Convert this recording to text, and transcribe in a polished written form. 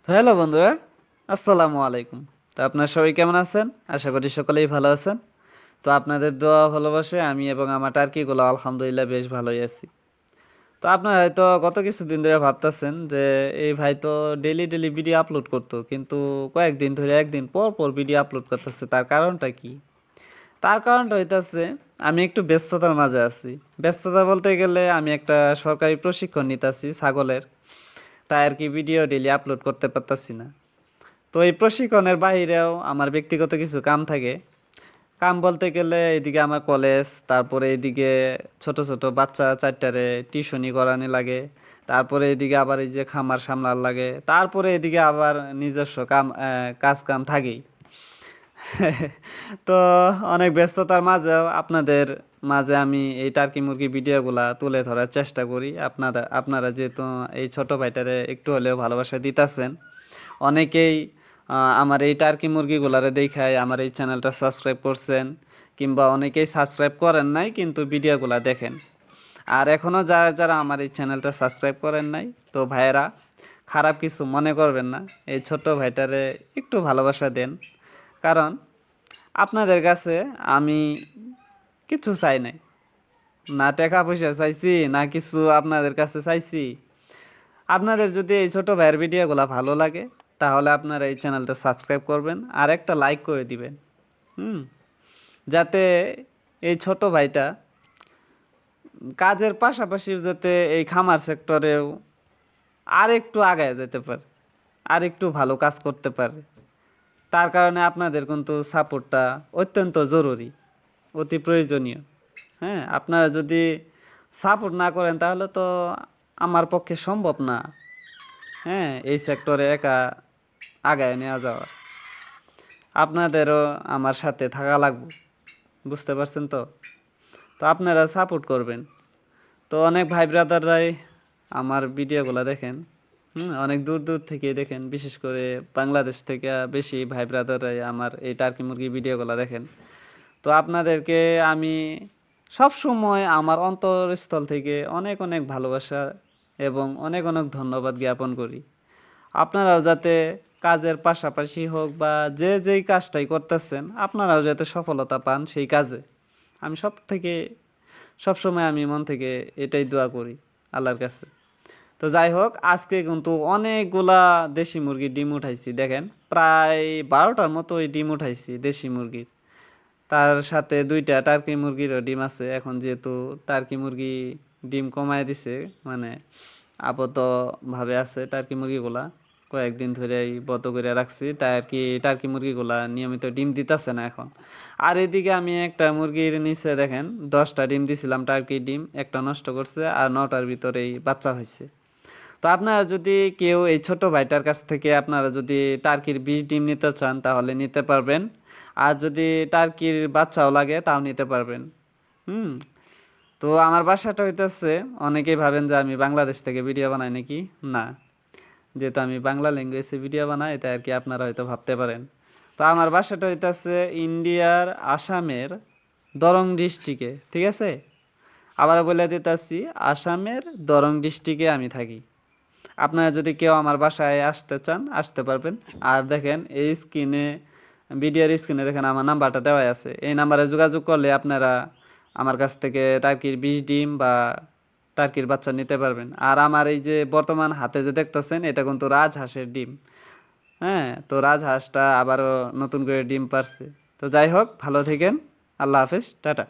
তো হ্যালো বন্ধুরা, আসসালামু আলাইকুম। তো আপনারা সবাই কেমন আছেন? আশা করি সকলেই ভালো আছেন। তো আপনাদের দোয়া ভালোবাসে আমি এবং আমার টার্কিগুলো আলহামদুলিল্লাহ বেশ ভালোই আছি। তো আপনারা হয়তো গত কিছুদিন ধরে ভাবতেছেন যে এই ভাই তো ডেইলি ডেইলি ভিডিও আপলোড করতো, কিন্তু কয়েকদিন ধরে একদিন পর পর ভিডিও আপলোড করতেছে, তার কারণটা কি? তার কারণটা হইতাছে আমি একটু ব্যস্ততার মাঝে আছি। ব্যস্ততা বলতে গেলে আমি একটা সরকারি প্রশিক্ষণ নিতেছি ছাগলের, তাই আর কি ভিডিও ডেইলি আপলোড করতে পারতাছি না। তো এই প্রশিক্ষণের বাইরেও আমার ব্যক্তিগত কিছু কাম থাকে। কাম বলতে গেলে এদিকে আমার কলেজ, তারপরে এদিকে ছোট ছোট বাচ্চা চারটারে টিউশনি করানি লাগে, তারপরে এদিকে আবার এই যে খামার সামলার লাগে, তারপরে এদিকে আবার নিজস্ব কাজ কাম থাকেই। তো অনেক ব্যস্ততার মাঝেও আপনাদের মাঝে আমি এই টার্কি মুরগি ভিডিওগুলা তুলে ধরার চেষ্টা করি। আপনারা যেহেতু এই ছোট ভাইটারে একটু হলেও ভালোবাসা দিতেছেন, অনেকেই আমার এই টার্কি মুরগিগুলারে দেখায় আমার এই চ্যানেলটা সাবস্ক্রাইব করছেন, কিংবা অনেকেই সাবস্ক্রাইব করেন নাই কিন্তু ভিডিওগুলা দেখেন। আর এখনও যারা যারা আমার এই চ্যানেলটা সাবস্ক্রাইব করেন নাই, তো ভাইয়েরা খারাপ কিছু মনে করবেন না, এই ছোট ভাইটারে একটু ভালোবাসা দেন। কারণ আপনাদের কাছে আমি কিছু চাই নাই, না টাকা পয়সা চাইছি না কিছু আপনাদের কাছে চাইছি। আপনাদের যদি এই ছোট ভাইয়ের ভিডিওগুলো ভালো লাগে, তাহলে আপনারা এই চ্যানেলটা সাবস্ক্রাইব করবেন আর একটা লাইক করে দিবেন। হুম, যাতে এই ছোট ভাইটা কাজের পাশাপাশি যাতে এই খামার সেক্টরেও আর একটু আগায় যেতে পারে, আর একটু ভালো কাজ করতে পারে। তার কারণে আপনাদের কিন্তু সাপোর্টটা অত্যন্ত জরুরি, অতি প্রয়োজনীয়। হ্যাঁ, আপনারা যদি সাপোর্ট না করেন তাহলে তো আমার পক্ষে সম্ভব না। হ্যাঁ, এই সেক্টরে একা আগায় নেওয়া যাওয়া, আপনাদেরও আমার সাথে থাকা লাগবে। বুঝতে পারছেন তো? তো আপনারা সাপোর্ট করবেন। তো অনেক ভাই ব্রাদাররাই আমার ভিডিওগুলো দেখেন, অনেক দূর দূর থেকে দেখেন, বিশেষ করে বাংলাদেশ থেকে বেশি ভাই ব্রাদাররাই আমার এই টার্কি মুরগি ভিডিওগুলো দেখেন। তো আপনাদেরকে আমি সব সময় আমার অন্তরস্থল থেকে অনেক অনেক ভালোবাসা এবং অনেক অনেক ধন্যবাদ জ্ঞাপন করি। আপনারাও যাতে কাজের পাশাপাশি হোক বা যে যেই কাজটাই করতেছেন, আপনারাও যাতে সফলতা পান সেই কাজে, আমি সবসময় আমি মন থেকে এটাই দোয়া করি আল্লাহর কাছে। তো যাই হোক, আজকে কিন্তু অনেকগুলা দেশি মুরগির ডিম উঠাইছি, দেখেন প্রায় 12টার মতো ওই ডিম উঠাইছি দেশি মুরগির। তার সাথে 2টা টার্কি মুরগিরও ডিম আছে। এখন যেহেতু টার্কি মুরগি ডিম কমায় দিছে, মানে আপাতভাবে আছে টার্কি মুরগিগুলা, কয়েকদিন ধরেই বন্ধ করে রাখছি, তাই আর কি টার্কি মুরগিগুলা নিয়মিত ডিম দিতেছে না এখন। আর এদিকে আমি একটা মুরগির নিচে দেখেন 10টা ডিম দিছিলাম, টার্কি ডিম একটা নষ্ট করছে আর 9টার ভিতরেই বাচ্চা হয়েছে। তো আপনারা যদি কেউ এই ছোট ভাইটার কাছ থেকে আপনারা যদি টার্কির 20 ডিম নিতে চান তাহলে নিতে পারবেন। আর যদি টার্কির বাচ্চাও লাগে তাও নিতে পারবেন। হুম। তো আমার বাসাটা হইতেছে, অনেকেই ভাবেন যে আমি বাংলাদেশ থেকে ভিডিও বানাই নাকি। না, যেহেতু আমি বাংলা ল্যাঙ্গুয়েজে ভিডিও বানাই তাই আর কি আপনারা হয়তো ভাবতে পারেন। তো আমার বাসাটা হইতেছে ইন্ডিয়ার আসামের দরং ডিস্ট্রিক্টে, ঠিক আছে? আবার বলে দিতেছি, আসামের দরং ডিস্ট্রিক্টে আমি থাকি। আপনারা যদি কেউ আমার বাসায় আসতে চান আসতে পারবেন। আর দেখেন এই ভিডিওর স্ক্রিনে দেখেন আমার নাম্বারটা দেওয়াই আছে, এই নাম্বারে যোগাযোগ করলে আপনারা আমার কাছ থেকে টার্কির 20 ডিম বা টার্কির বাচ্চা নিতে পারবেন। আর আমার এই যে বর্তমান হাতে যে দেখতেছেন এটা কিন্তু রাজহাঁসের ডিম। হ্যাঁ, তো রাজহাঁসটা আবারও নতুন করে ডিম পারছে। তো যাই হোক, ভালো থাকেন। আল্লাহ হাফেজ, টাটা।